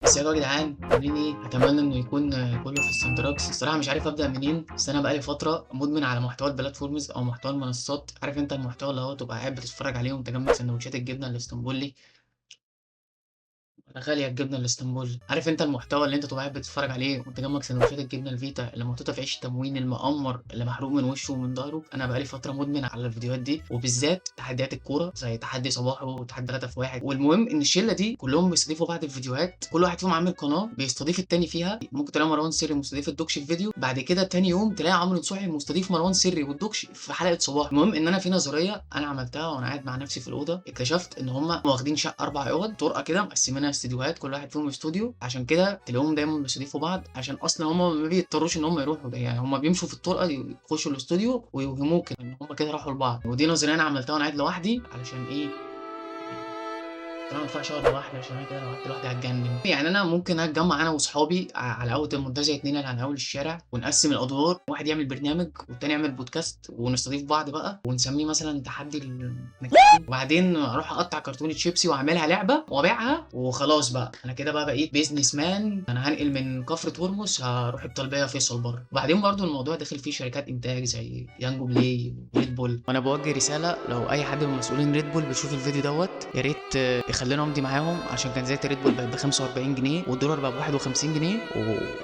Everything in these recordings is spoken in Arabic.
ازيكم يا جدعان، عاملين ايه؟ اتمنى انه يكون كله في السنتراكس. الصراحه مش عارف ابدا منين، بس انا بقالي فتره مدمن على محتوى البلاتفورمز او محتوى المنصات. عارف انت المحتوى اللي هو تبقى قاعد بتتفرج عليه وانت جنبك سندوتشات الجبنه الاسطنبولي. انا غالية الجبنة الاسطنبولي. عارف انت المحتوى اللي انت تبقى قاعد بتتفرج عليه وانت جنبك سندوتشات الجبنة الفيتا اللي محطوطة في عيش التموين المقمر اللي محروق من وشه ومن ظهره. انا بقالي فترة مدمن على الفيديوهات دي، وبالذات تحديات الكورة زي تحدي صباحه وتحدي 3 في 1. والمهم ان الشلة دي كلهم بيستضيفوا بعض الفيديوهات، كل واحد فيهم عامل قناة بيستضيف التاني فيها. ممكن تلاقي مروان سري مستضيف الدوكش في فيديو، بعد كده تاني يوم تلاقي عمرو نصوحي مستضيف مروان سري والدوكش في حلقة صباح. المهم ان انا في نظرية انا عملتها وانا قاعد مع نفسي في الأوضة، اكتشفت ان هم واخدين شقة 4 اوض طرقة كده مقسمينها استديوهات، كل واحد فيهم استوديو. عشان كده تلاقيهم دايما بيستضيفوا بعض، عشان اصلا هم ما بيضطروش ان هم يروحوا ده، يعني هم بيمشوا في الطرقه يخشوا الاستوديو ويوهموك ان هم كده راحوا لبعض. ودي نظريه انا عملتها وانا قاعد لوحدي. علشان ايه؟ انا ما ينفعش اقعد لوحدي، عشان انا كده لو قعدت لوحدي هتجنن. يعني انا ممكن اتجمع انا واصحابي على اول المنتزه اتنين اللي على اول الشارع، ونقسم الادوار، واحد يعمل برنامج والتاني يعمل بودكاست، ونستضيف بعض بقى ونسميه مثلا تحدي وبعدين اروح اقطع كرتونه شيبسي واعملها لعبه وابيعها وخلاص. بقى انا كده بقى بقيت بيزنس مان. انا هنقل من كفر تورموس هروح الطلبيه فيصل بره. وبعدين برضو الموضوع داخل فيه شركات انتاج زي يانجو بلاي وريد بول. وانا بوجه رساله لو اي حد من مسؤولين ريد بول بيشوف الفيديو دوت، يا ريت يخلينا امضي معاهم، عشان كان زي ريد بول بقت ب 45 جنيه والدولار بقى ب 51 جنيه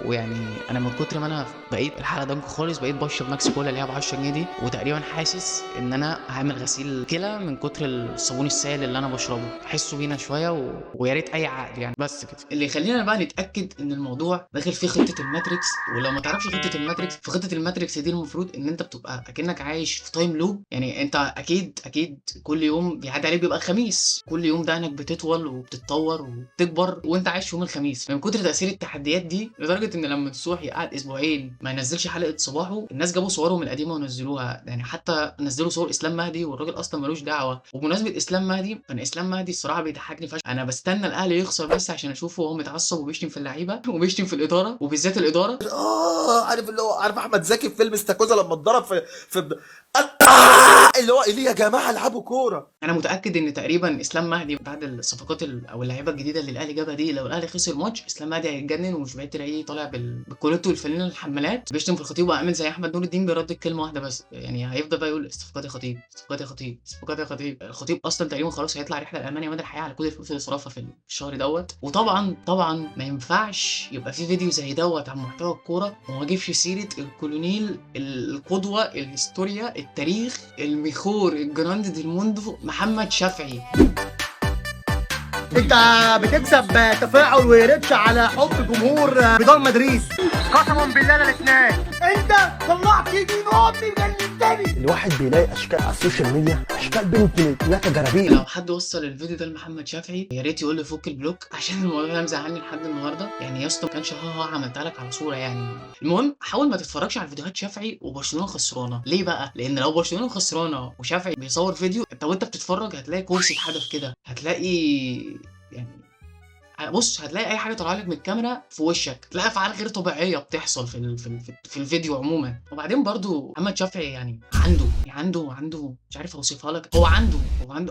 ويعني انا من كتر ما انا بقيت الحلقه دمكم خالص بقيت بشرب ماكس كولا اللي هي ب 10 جنيه دي، وتقريبا حاسس ان انا هعمل غسيل كلى من كتر الصابون السائل اللي انا بشربه. حسوا بينا شويه ويا ريت اي عقد يعني. بس كده اللي يخلينا بقى نتاكد ان الموضوع داخل فيه خطه الماتريكس. ولو ما تعرفش خطه الماتريكس، فخطه الماتريكس دي المفروض ان انت بتبقى اكنك عايش في تايم لوب. يعني انت اكيد كل يوم بيعدي عليك بيبقى الخميس، كل يوم دقنك بتطول وبتتطور وبتكبر وانت عايش يوم الخميس. من كتر تاثير التحديات دي لدرجه ان لما نصوحي قعد اسبوعين ما ينزلش حلقه صباحه، الناس جابوا صورهم القديمه ونزلوها. يعني حتى نزلوا صور اسلام مهدي والراجل اصلا ملوش دعوه. وبمناسبه اسلام مهدي، انا اسلام مهدي الصراحه بيضحكني فشخ. انا بستنى الاهلي يخسر بس عشان اشوفه وهو متعصب وبيشتم في اللعيبه وبيشتم في الاداره، وبالذات الاداره. عارف اللي هو عارف احمد زكي في فيلم استاكوزا لما اتضرب في اللي هو اللي يا جماعه العبوا كوره. انا متاكد ان تقريبا اسلام مهدي بعد الصفقات او اللعيبه الجديده اللي الاهلي جابها دي، لو الاهلي خسر ماتش اسلام مهدي هيتجنن، ومش بعيد تلاقيه طالع بالكوليتو والفانلة الحمالات بيشتم في الخطيب، وعامل زي احمد نور الدين بيردد كلمه واحده بس. يعني هيفضل بقى يقول استفقات يا خطيب، استفقات يا خطيب، استفقات يا خطيب. الخطيب اصلا تقريبا خلاص هيطلع رحله لالمانيا مدى الحياه على كل الفلوس اللي صرفها في الشهر دوت. وطبعا ما ينفعش يبقى في فيديو زي دوت عن محتوى الكوره وما اجيبش سيره الكولونيل القدوه الهستوريا التاريخ الميخور الجراند ديل موندو محمد شافعي. انت بتكسب تفاعل ويرتش على حب جمهور ريال مدريد. قسما بالله انا الاثنين. انت طلعت دين امي جننتني. الواحد بيلاقي اشكال على السوشيال ميديا، اشكال بنت ثلاثه جرابيل. لو حد وصل الفيديو ده لمحمد شافعي يا ريت يقول لي فك البلوك، عشان الموضوع ده مزعلني لحد النهارده. يعني يا اسطى ما كانش عملتها لك على صوره يعني. المهم حاول ما تتفرجش على فيديوهات شافعي وبرشلونه خسرانه. ليه بقى؟ لان لو برشلونه خسرانه وشافعي بيصور فيديو، وانت بتتفرج هتلاقي كرسي اتحدف كده، هتلاقي يعني بص هتلاقي اي حاجه طالعه لك من الكاميرا في وشك، تلاقي افعال غير طبيعيه بتحصل في الفيديو عموما. وبعدين برضو محمد شافعي يعني عنده مش عارف اوصفها لك. هو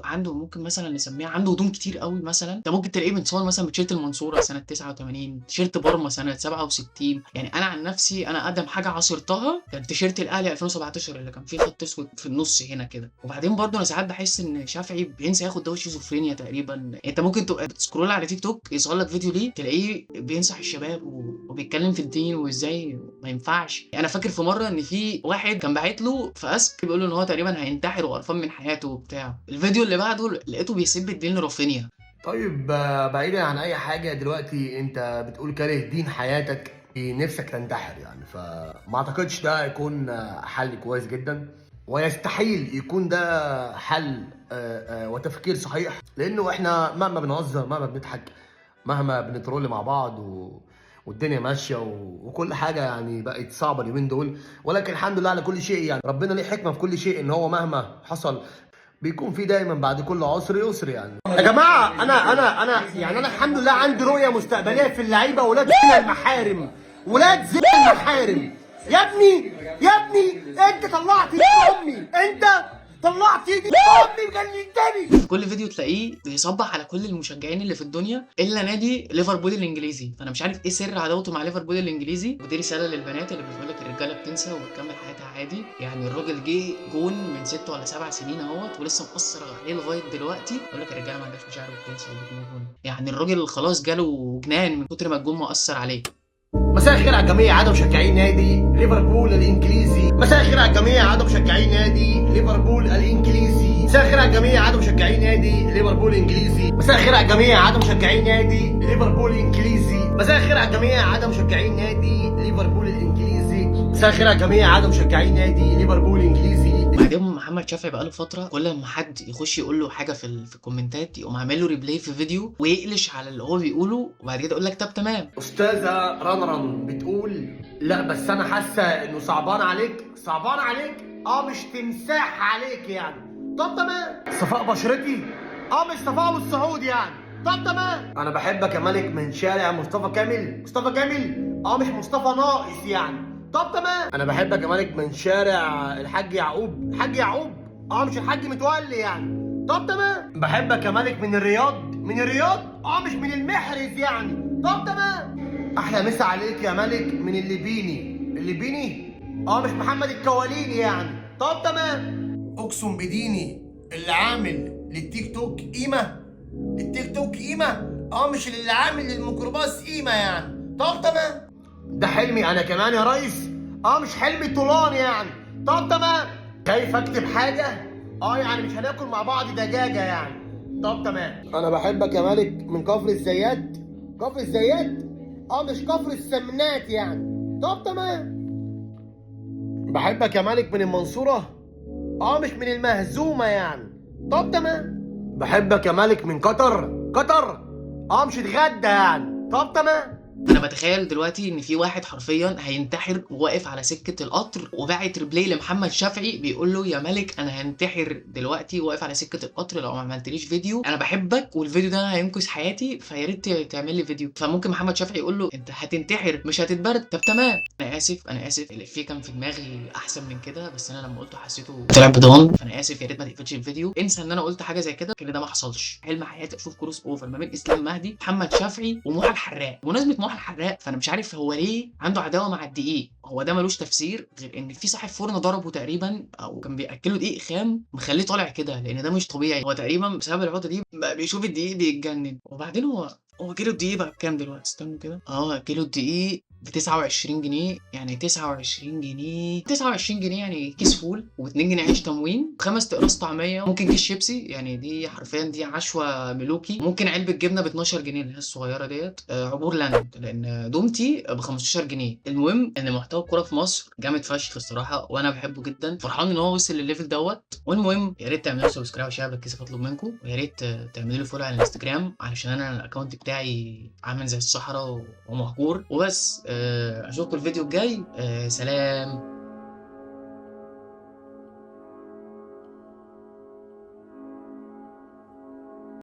عنده ممكن مثلا نسميها عنده هدوم كتير قوي. مثلا انت ممكن تلاقيه متصور مثلا بتيشيرت المنصوره سنه 89، تيشيرت بارما سنه 67. يعني انا عن نفسي انا اقدم حاجه عاصرتها كان تيشيرت الاهلي 2017 اللي كان فيه خط اسود في النص هنا كده. وبعدين برضو انا ساعات بحس ان شافعي بينسى ياخد دواء شيزوفرينيا تقريبا. انت ممكن تبقى بتسكرول على تيك توك يظهر لك فيديو ليه تلاقيه بينصح الشباب وبيتكلم في الدين وازاي ما ينفعش. انا فاكر في مره ان في واحد كان باعت له في اسك بيقول له ان هو تقريبا هينتحر وقرفان من حياته وبتاع. الفيديو اللي بعده لقيته بيسب الدين لرافينيا. طيب بعيدا عن اي حاجه، دلوقتي انت بتقول كاره دين حياتك، نفسك تنتحر يعني، فما اعتقدش ده هيكون حل كويس جدا، ويستحيل يكون ده حل وتفكير صحيح. لانه احنا مهما بنهزر مهما بنضحك مهما بنترول مع بعض والدنيا ماشيه وكل حاجه يعني بقت صعبه اليومين دول، ولكن الحمد لله على كل شيء. يعني ربنا ليه حكمه في كل شيء، ان هو مهما حصل بيكون في دايما بعد كل عسر يسر. يعني يا جماعه انا الحمد لله عندي رؤيه مستقبليه في اللعيبه، ولاد زين المحارم، ولاد زين المحارم. يا ابني انت طلعت دين امي، انت طلعت ايدي امي مجننتني. في كل فيديو تلاقيه بيصبح على كل المشجعين اللي في الدنيا الا نادي ليفربول الانجليزي. فانا مش عارف ايه سر عداوته مع ليفربول الانجليزي. ودي رساله للبنات اللي بتقول لك الرجاله بتنسى وبتكمل حياتها عادي. يعني الراجل جه جون من 6 ولا 7 سنين اهوت ولسه مأثر عليه لغايه دلوقتي. يقول لك الرجاله ما عندهاش مشاعر وبتنسى وبتموف اون. يعني الراجل خلاص جاله جنان من كتر ما الجون مأثر عليه. مساء الخير على الجميع عدد مشجعي نادي ليفربول الانجليزي. مساء الخير على الجميع عدد مشجعي نادي ليفربول الانجليزي. مساء الخير على الجميع عدد مشجعي نادي ليفربول الانجليزي. مساء الخير على الجميع عدد مشجعي نادي ليفربول الانجليزي. مساء الخير على الجميع عدد مشجعي نادي ليفربول الانجليزي. مساء الخير على الجميع عدد مشجعي نادي ليفربول الانجليزي. بعدين محمد شافعي بقاله فتره كل ما حد يخش يقول له حاجه في الكومنتات يقوم عامل له ريبلاي في فيديو ويقلش على اللي هو بيقوله وبعد كده يقول لك طب تمام. استاذه رنرن بتقول لا بس انا حاسه انه صعبان عليك. صعبان عليك؟ مش تمساح عليك يعني. طب تمام. صفاء بشرتي؟ مش صفاء ابو السعود يعني. طب تمام. انا بحبك يا ملك من شارع مصطفى كامل. مصطفى كامل؟ مش مصطفى ناقص يعني. طب تمام. انا بحبك يا ملك من شارع الحاج يعقوب. الحاج يعقوب؟ مش الحاج متولي يعني. طب تمام. بحبك يا ملك من الرياض. من الرياض؟ مش من المحرز يعني. طب تمام. احلى مسا عليك يا ملك من الليبيني. الليبيني؟ مش محمد الكواليني يعني. طب تمام. اقسم بديني اللي عامل للتيك توك قيمه. للتيك توك قيمه. مش اللي عامل للميكروباص قيمه يعني. طب تمام. ده حلمي انا كمان يا ريس. مش حلمي طولان يعني. طب تمام. خايف اكتب حاجه؟ يعني مش هناكل مع بعض دجاجه يعني. طب تمام. انا بحبك يا ملك من كفر الزيات. كفر الزيات؟ مش كفر السمنات يعني. طب تمام. بحبك يا ملك من المنصورة. مش من المهزومة يعني. طب تمام. بحبك يا ملك من قطر. قطر؟ مش اتغدى يعني. طب تمام. انا بتخيل دلوقتي ان في واحد حرفيا هينتحر وواقف على سكه القطر وباعت ريبلاي لمحمد شافعي بيقول له يا ملك انا هنتحر دلوقتي واقف على سكه القطر لو ما عملتليش فيديو. انا بحبك والفيديو ده هينقذ حياتي فيا ريت تعمل لي فيديو. فممكن محمد شافعي يقول له انت هتنتحر مش هتتبرد. طب تمام. انا اسف الافيه كان في دماغي احسن من كده بس انا لما قلته حسيته طلع بضان. فانا اسف يا ريت ما تقفلش الفيديو. انسى ان انا قلت حاجه زي كده كده. ده ما حصلش. حلم حياتي اشوف كروس اوفر ما بين اسلام مهدي محمد شافعي وموحى الحراق. بمناسبه موحى الحراق فانا مش عارف هو ليه عنده عداوه مع الدقيق. هو ده ملوش تفسير غير ان في صاحب فرن ضربه تقريبا او كان بياكله دقيق خام مخليه طالع كده لان ده مش طبيعي. هو تقريبا بسبب العقده دي بقى بيشوف الدقيق بيتجنن. وبعدين هو كيلو الدقيق بقى بكام دلوقتي؟ استنوا كده. كيلو الدقيق ب 29 جنيه. يعني 29 جنيه 29 جنيه يعني كيس فول و2 جنيه عيش تموين 5 اقراص طعميه ممكن كيس شيبسي. يعني دي حرفيا دي عشوه ملوكي. ممكن علبه جبنه ب 12 جنيه اللي هي الصغيره ديت. عبور لاند لان دومتي ب 15 جنيه. المهم ان محتوى الكوره في مصر جامد فشخ الصراحه وانا بحبه جدا. فرحان ان هو وصل للليفل دوت. والمهم يا ريت تعملوا سبسكرايب وشير بالكيس اطلب منكم. ويا ريت تعملوا لي فولو على الانستجرام علشان انا الاكونت بتاعي عامل زي الصحراء ومهجور وبس. اشوفكم الفيديو الجاي. سلام.